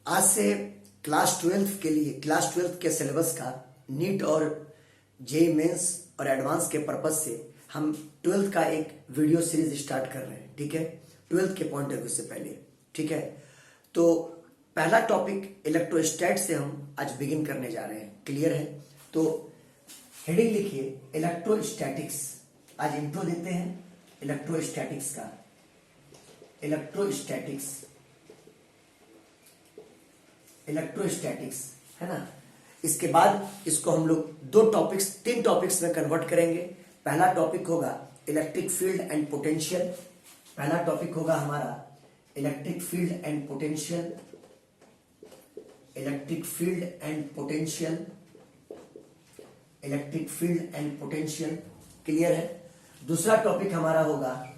आज से क्लास 12 के लिए क्लास 12 के सिलेबस का नीट और जेईई मेंस और एडवांस के पर्पज से हम 12th का एक वीडियो सीरीज स्टार्ट कर रहे हैं। ठीक है, 12th के पॉइंट ऑफ व्यू से पहले। ठीक है, तो पहला टॉपिक इलेक्ट्रोस्टैट से हम आज बिगिन करने जा रहे हैं। क्लियर है? तो हेडिंग लिखिए इलेक्ट्रोस्टैटिक्स। आज इंट्रो देते हैं इलेक्ट्रोस्टैटिक्स का। इलेक्ट्रोस्टैटिक्स है ना। इसके बाद इसको हम लोग तीन टॉपिक्स में कन्वर्ट करेंगे। पहला टॉपिक होगा इलेक्ट्रिक फील्ड एंड पोटेंशियल। पहला टॉपिक होगा हमारा electric field and potential. Electric field and potential. Electric field and potential. Clear है? दूसरा टॉपिक हमारा होगा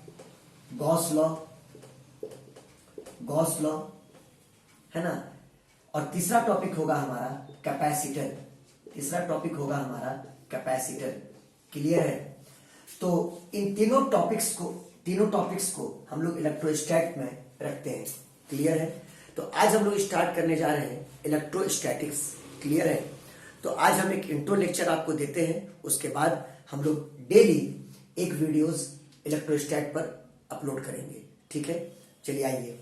गॉस लॉ। गॉस लॉ है ना। और तीसरा टॉपिक होगा हमारा कैपेसिटर। तीसरा टॉपिक होगा हमारा कैपेसिटर। क्लियर है? तो इन तीनों टॉपिक्स को हम लोग इलेक्ट्रोस्टैट में रखते हैं। क्लियर है? तो आज हम लोग स्टार्ट करने जा रहे हैं इलेक्ट्रोस्टैटिक्स। क्लियर है? तो आज हम एक इंट्रो लेक्चर आपको देते हैं, उसके बाद हम लोग डेली एक वीडियोस इलेक्ट्रोस्टैट पर अपलोड करेंगे। ठीक है, चलिए आइए।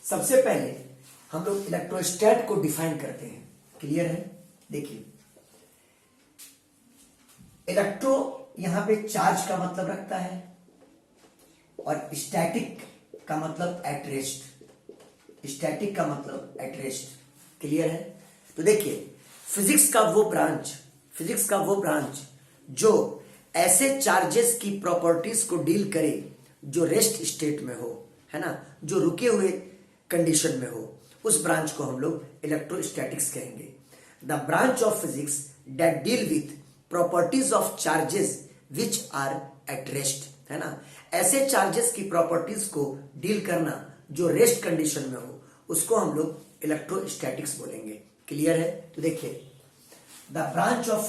सबसे पहले हम लोग इलेक्ट्रोस्टैट को डिफाइन करते हैं। क्लियर है? देखिए, इलेक्ट्रो यहां पे चार्ज का मतलब रखता है और स्टैटिक का मतलब एट रेस्ट। स्टैटिक का मतलब एट रेस्ट। क्लियर है? तो देखिए, फिजिक्स का वो ब्रांच जो ऐसे चार्जेस की प्रॉपर्टीज को डील करे जो रेस्ट स्टेट में हो, है ना, जो रुके हुए कंडीशन में हो, उस ब्रांच को हम लोग इलेक्ट्रोस्टैटिक्स कहेंगे। The branch of physics that deal with properties of charges which are at rest, है ना। ऐसे चार्जेस की प्रॉपर्टीज को डील करना जो रेस्ट कंडीशन में हो, उसको हम लोग इलेक्ट्रोस्टैटिक्स बोलेंगे। क्लियर है? तो देखिए, द ब्रांच ऑफ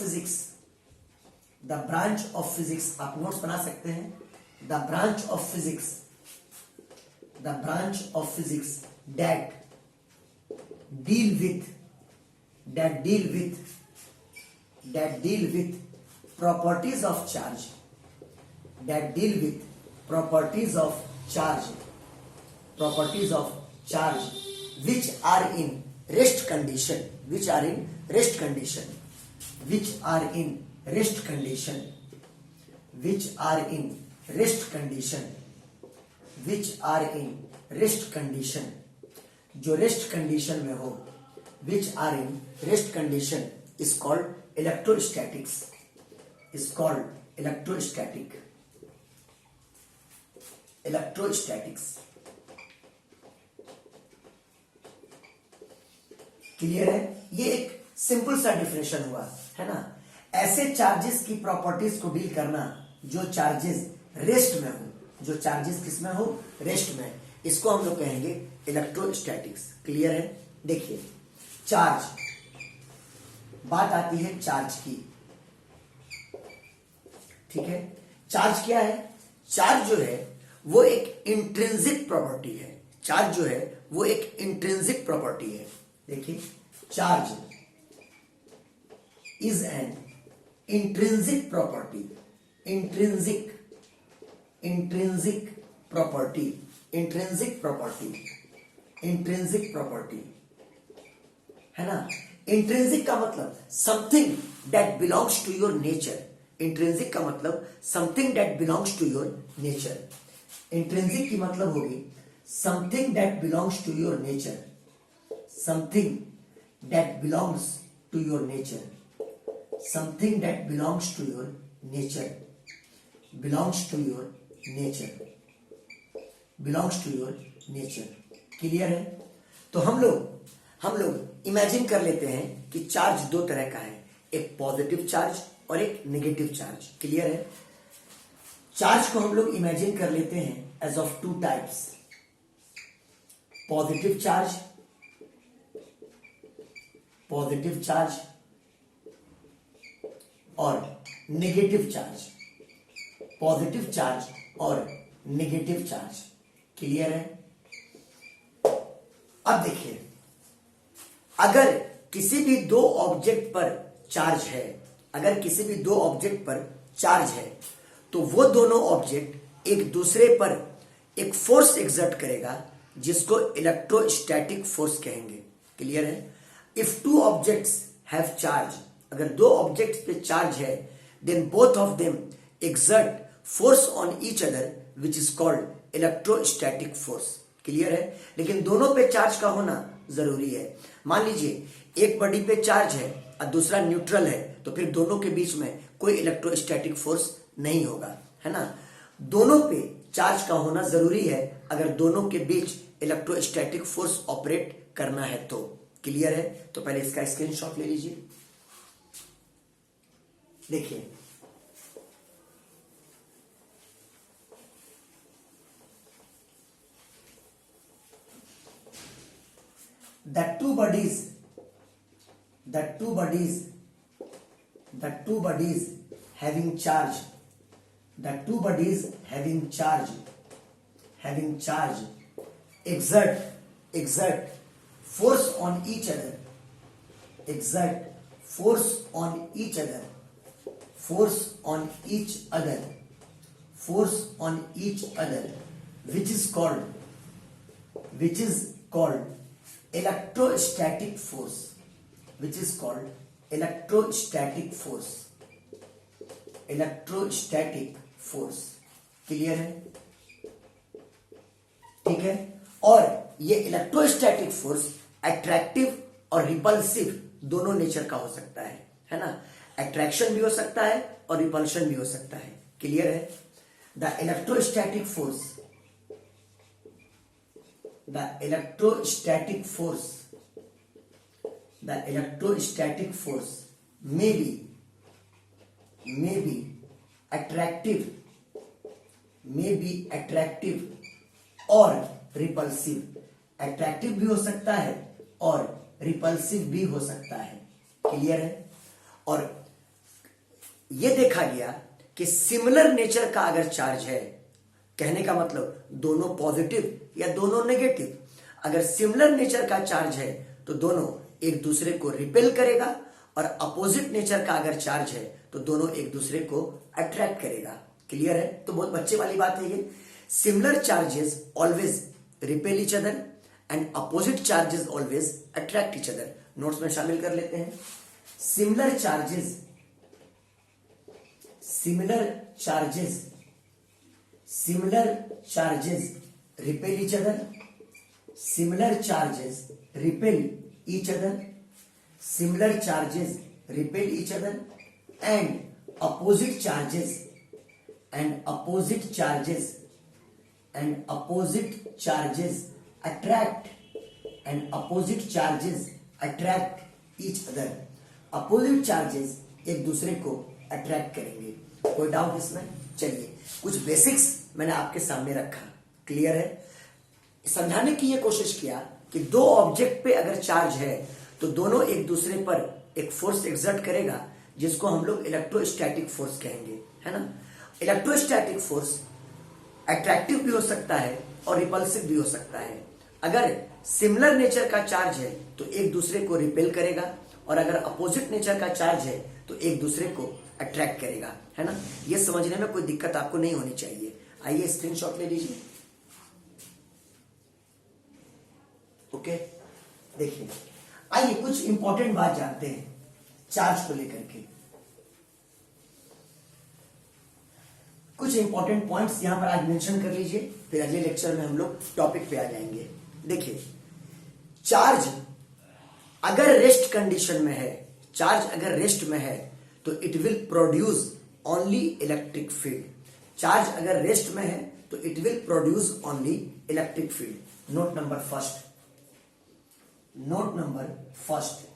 फिजिक्स आप नोट्स बना सकते हैं। The branch of physics that deal with properties of charge, which are in rest condition, जो रेस्ट कंडीशन में हो, which are in rest condition is called electrostatics. Clear है? ये एक सिंपल सा डिफिनेशन हुआ, है ना। ऐसे चार्जेस की प्रॉपर्टीज को डील करना जो चार्जेस रेस्ट में हो, जो चार्जेस किसमें हो, रेस्ट में, इसको हम लोग कहेंगे इलेक्ट्रोस्टैटिक्स। क्लियर है? देखिए, चार्ज, बात आती है चार्ज की। ठीक है, चार्ज क्या है? चार्ज जो है वो एक इंट्रिंसिक प्रॉपर्टी है। देखिए, charge is an intrinsic property. Intrinsic property है ना। इंट्रिंसिक का मतलब something that belongs to your nature. Intrinsic का मतलब something that belongs to your nature. Intrinsic की मतलब होगी something that belongs to your nature. Something that belongs to your nature. Something that belongs to your nature. Clear है? तो हम लोग imagine कर लेते हैं कि चार्ज दो तरह का है, एक पॉजिटिव चार्ज और एक नेगेटिव चार्ज। क्लियर है? चार्ज को हम लोग इमेजिन कर लेते हैं as of two types, positive charge और नेगेटिव चार्ज। क्लियर है? अब देखिए, अगर किसी भी दो ऑब्जेक्ट पर चार्ज है, अगर किसी भी दो ऑब्जेक्ट पर चार्ज है, तो वो दोनों ऑब्जेक्ट एक दूसरे पर एक फोर्स एक्सर्ट करेगा जिसको इलेक्ट्रोस्टैटिक फोर्स कहेंगे। क्लियर है? If two objects have charge, अगर दो ऑब्जेक्ट्स पे चार्ज है, then both of them exert force on each other which is called electrostatic force. Clear है? लेकिन दोनों पे चार्ज का होना जरूरी है। मान लीजिए एक बॉडी पे चार्ज है और दूसरा न्यूट्रल है, तो फिर दोनों के बीच में कोई इलेक्ट्रोस्टैटिक फोर्स नहीं होगा, है ना। दोनों पे चार्ज का होना जरूरी है अगर दोनों के बीच इलेक्ट्रोस्टैटिक फोर्स ऑपरेट करना है तो। क्लियर है? तो पहले इसका स्क्रीनशॉट ले लीजिए। देखिए, the two bodies having charge, the two bodies having charge exert force on each other, exert force on each other, force on each other, force on each other, which is called electrostatic force, which is called electrostatic force, electrostatic force। Clear है? ठीक है। और ये electrostatic force attractive और repulsive दोनों nature का हो सकता है ना। अट्रैक्शन भी हो सकता है और रिपल्शन भी हो सकता है। क्लियर है? The electrostatic force, the electrostatic force may be attractive और रिपल्सिव। अट्रैक्टिव भी हो सकता है और रिपल्सिव भी हो सकता है। क्लियर है? और यह देखा गया कि सिमिलर नेचर का अगर चार्ज है, कहने का मतलब दोनों पॉजिटिव या दोनों नेगेटिव, अगर सिमिलर नेचर का चार्ज है तो दोनों एक दूसरे को रिपेल करेगा, और अपोजिट नेचर का अगर चार्ज है तो दोनों एक दूसरे को अट्रैक्ट करेगा। क्लियर है? तो बहुत बच्चे वाली बात है ये। Similar charges always repel each other and opposite charges always attract each other. Notes में शामिल कर लेते हैं। Similar charges repel each other, similar charges repel each other, similar charges repel each other, and opposite charges attract each other। Opposite charges एक दूसरे को attract करेंगे। कोई डाउट इसमें? चलिए, कुछ बेसिक्स मैंने आपके सामने रखा। क्लियर है? समझाने की ये कोशिश किया कि दो ऑब्जेक्ट पे अगर चार्ज है तो दोनों एक दूसरे पर एक फोर्स एक्सर्ट करेगा जिसको हम लोग इलेक्ट्रोस्टैटिक फोर्स कहेंगे, है ना। इलेक्ट्रोस्टैटिक फोर्स अट्रैक्टिव भी हो सकता है और रिपल्सिव भी हो सकता है। अगर सिमिलर नेचर का चार्ज है तो एक दूसरे को रिपेल करेगा, और अगर अपोजिट नेचर का चार्ज है तो एक दूसरे को अट्रैक्ट करेगा, है ना। ये समझने में कोई दिक्कत आपको नहीं होनी चाहिए। आइए स्क्रीनशॉट ले लीजिए। ओके, देखिए, आइए कुछ इंपॉर्टेंट बात जानते हैं चार्ज को लेकर के। कुछ इंपॉर्टेंट पॉइंट्स यहां पर आज मेंशन कर लीजिए, फिर अगले लेक्चर में हम लोग टॉपिक पे आ जाएंगे। देखिए, चार्ज अगर रेस्ट कंडीशन में है, चार्ज अगर रेस्ट में है तो it will produce only electric field. Charge अगर रेस्ट में है तो it will produce only electric field. Note number first,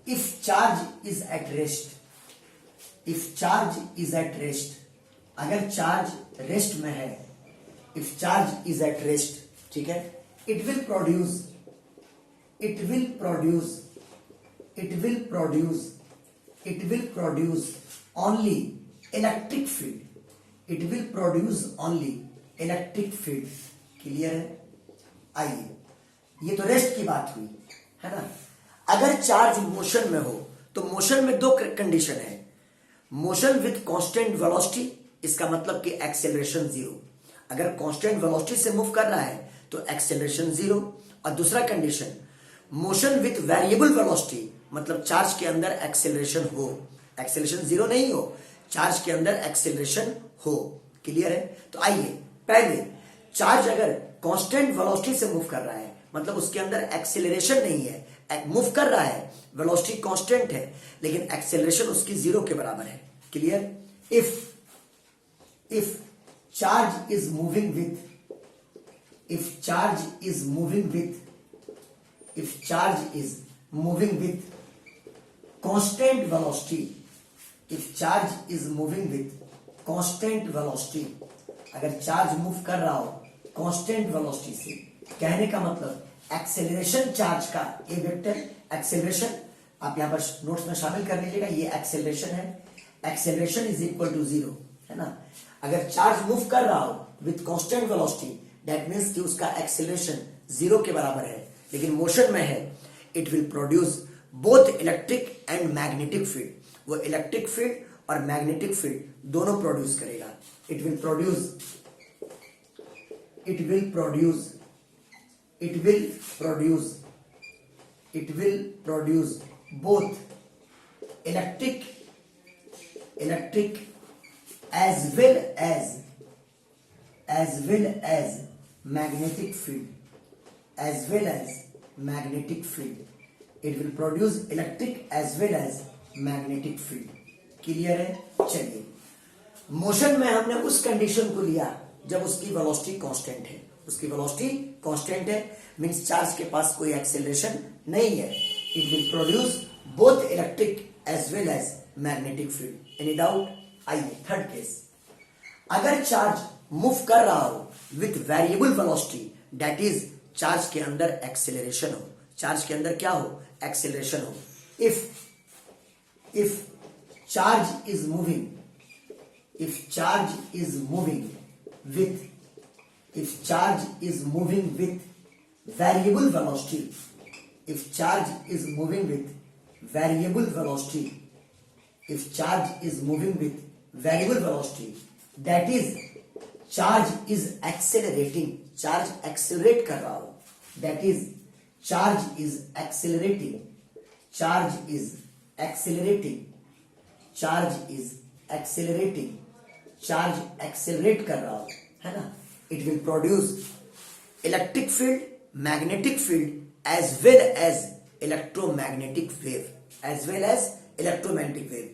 if charge is at rest, अगर चार्ज रेस्ट में है, if charge is at rest, ठीक है, it will produce only electric field. It will produce only electric field. Clear है? आइए, ये तो rest की बात हुई, है ना। अगर चार्ज मोशन में हो तो मोशन में दो कंडीशन है, मोशन विथ कांस्टेंट वेलोसिटी, इसका मतलब कि एक्सेलरेशन जीरो, अगर कांस्टेंट वेलोसिटी से मूव कर रहा है तो एक्सेलरेशन जीरो, और दूसरा condition motion with variable velocity, मतलब चार्ज के अंदर एक्सेलरेशन हो, एक्सेलरेशन जीरो नहीं हो, चार्ज के अंदर एक्सेलरेशन हो। क्लियर है? तो आइए पहले, चार्ज अगर कांस्टेंट वेलोसिटी से मूव कर रहा है मतलब उसके अंदर एक्सेलरेशन नहीं है, मूव कर रहा है, वेलोसिटी कांस्टेंट है लेकिन एक्सेलरेशन उसकी जीरो के बराबर है। Clear? If charge is moving with constant velocity, अगर चार्ज मूव कर रहा हो कांस्टेंट वेलोसिटी से, कहने का मतलब एक्सेलरेशन चार्ज का ए वेक्टर, एक्सेलरेशन आप यहां पर नोट्स में शामिल कर लीजिएगा, ये एक्सेलरेशन है, acceleration is equal to zero, है ना। अगर चार्ज मूव कर रहा हो with constant velocity, that means कि उसका एक्सेलरेशन जीरो के बराबर है, लेकिन मोशन में है, it will produce both electric and magnetic field, वो इलेक्ट्रिक फील्ड और मैग्नेटिक फील्ड दोनों प्रोड्यूस करेगा। It will produce both electric as well as magnetic field, it will produce electric as well as magnetic field। Clear है? चलिए, motion में हमने उस condition को लिया जब उसकी वेलोसिटी कांस्टेंट है, मींस चार्ज के पास कोई एक्सेलरेशन नहीं है, it will produce both electric as well as magnetic field. Any doubt? आइए थर्ड केस, अगर चार्ज मूव कर रहा हो with variable velocity, that is charge के अंदर एक्सेलरेशन हो, चार्ज के अंदर क्या हो? एक्सेलरेशन हो। If charge is moving with variable velocity, that is charge is accelerating, charge accelerate कर रहा हो, that is charge is accelerating charge accelerate कर रहा हो, है ना। It will produce electric field, magnetic field as well as electromagnetic wave,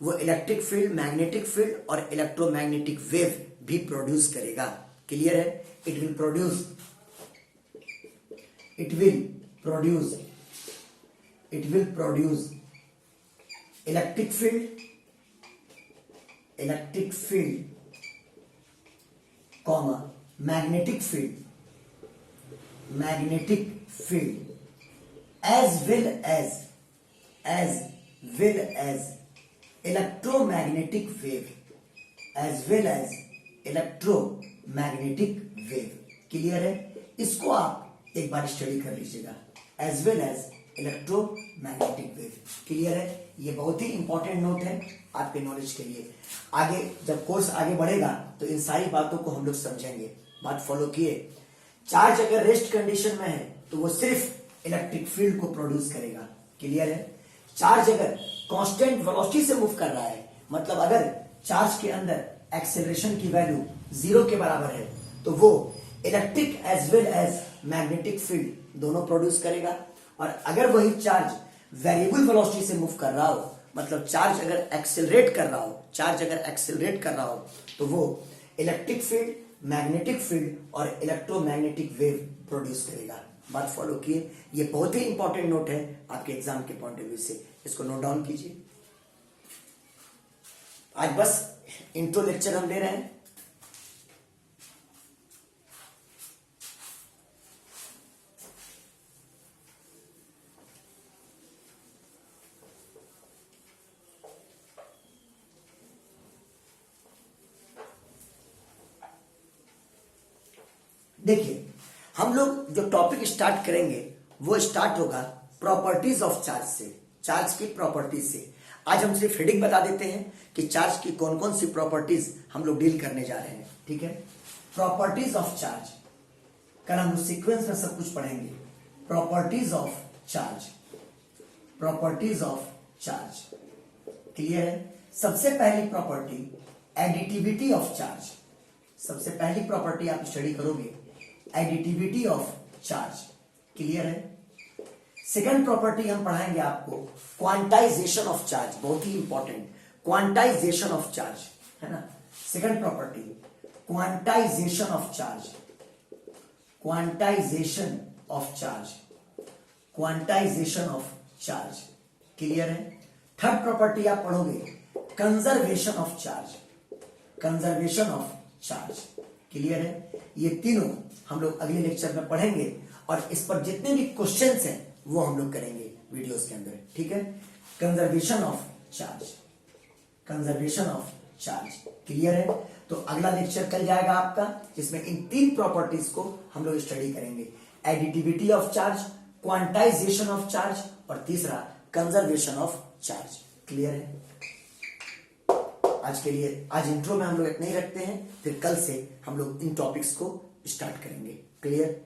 वो electric field, magnetic field और इलेक्ट्रोमैग्नेटिक वेव भी प्रोड्यूस करेगा। क्लियर है? It will produce electric field comma magnetic field as well as electromagnetic wave, clear है? इसको आप एक बार study कर लीजिएगा, as well as electromagnetic wave. Clear है? ये बहुत ही इंपॉर्टेंट नोट है आपके नॉलेज के लिए। आगे जब कोर्स आगे बढ़ेगा तो इन सारी बातों को हम लोग समझेंगे। बात फॉलो किए, चार्ज अगर रेस्ट कंडीशन में है तो वो सिर्फ इलेक्ट्रिक फील्ड को प्रोड्यूस करेगा। क्लियर है? चार्ज अगर कांस्टेंट वेलोसिटी से मूव कर रहा है, मतलब अगर चार्ज के अंदर एक्सेलरेशन की वैल्यू जीरो के बराबर है, तो वो electric as well as magnetic field दोनों प्रोड्यूस करेगा। और अगर वही चार्ज वेरिएबल वेलोसिटी से मूव कर रहा हो, मतलब चार्ज अगर एक्सेलरेट कर रहा हो, तो वो इलेक्ट्रिक फील्ड, मैग्नेटिक फील्ड और इलेक्ट्रोमैग्नेटिक वेव प्रोड्यूस करेगा। बात फॉलो किए, ये बहुत ही इंपॉर्टेंट नोट है आपके एग्जाम के पॉइंट ऑफ व्यू से, इसको नोट डाउन कीजिए। आज बस इंट्रो लेक्चर हम ले रहे हैं। देखिए, हम लोग जो टॉपिक स्टार्ट करेंगे वो स्टार्ट होगा प्रॉपर्टीज ऑफ चार्ज से, चार्ज की प्रॉपर्टीज से। आज हम सिर्फ हेडिंग बता देते हैं कि चार्ज की कौन कौन सी प्रॉपर्टीज हम लोग डील करने जा रहे हैं, ठीक है। प्रॉपर्टीज ऑफ चार्ज, कल हम लोग सीक्वेंस में सब कुछ पढ़ेंगे। Properties of charge, properties of charge, clear है। सबसे पहली प्रॉपर्टी एडिटिविटी ऑफ चार्ज, सबसे पहली प्रॉपर्टी आप स्टडी करोगे एडिटिविटी ऑफ चार्ज, क्लियर है। सेकंड प्रॉपर्टी हम पढ़ाएंगे आपको क्वांटाइजेशन ऑफ चार्ज, बहुत ही इंपॉर्टेंट, क्वांटाइजेशन ऑफ चार्ज, है ना। Second property quantization of charge, quantization of charge, quantization of charge, clear है। थर्ड प्रॉपर्टी आप पढ़ोगे conservation of charge, conservation of charge, clear है। ये तीनों हम लोग अगले लेक्चर में पढ़ेंगे और इस पर जितने भी क्वेश्चंस हैं वो हम लोग करेंगे वीडियोस के अंदर, ठीक है। Conservation of charge, conservation of charge, clear है। तो अगला लेक्चर कल जाएगा आपका, जिसमें इन तीन प्रॉपर्टीज को हम लोग स्टडी करेंगे, additivity of charge, quantization of charge और तीसरा कंजर्वेशन ऑफ चार्ज, क्लियर है। आज के लिए, आज इंट्रो में हम लोग इतना ही रखते हैं, फिर कल से हम लोग इन टॉपिक्स को स्टार्ट करेंगे, क्लियर।